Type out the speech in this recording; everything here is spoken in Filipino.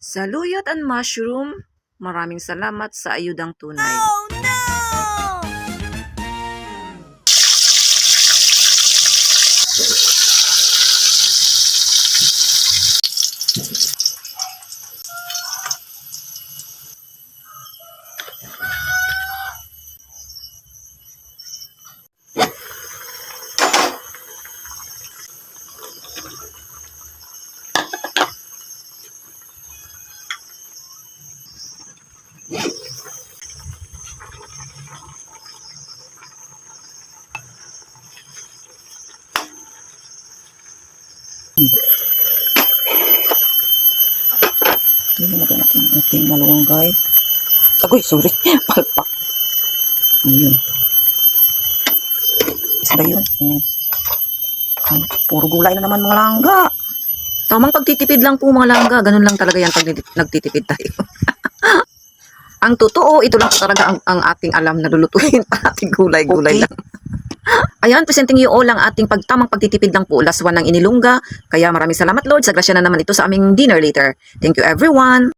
Saluyot and mushroom, maraming salamat sa ayudang tunay. Oh no! Ilagay natin ang ating malunggay. Agoy, sorry. Palpak. Yun. Sabay yun. Puro gulay na naman mga langga. Tamang pagtitipid lang po mga langga. Ganun lang talaga yan pag nagtitipid tayo. Ang totoo, ito lang talaga ang ating alam na lulutuin pa ating gulay-gulay lang. Ayan, presenting you all ang ating tamang pagtitipid lang po. Last one ng inilungga. Kaya maraming salamat Lord. Sa grasya na naman ito sa aming dinner later. Thank you everyone.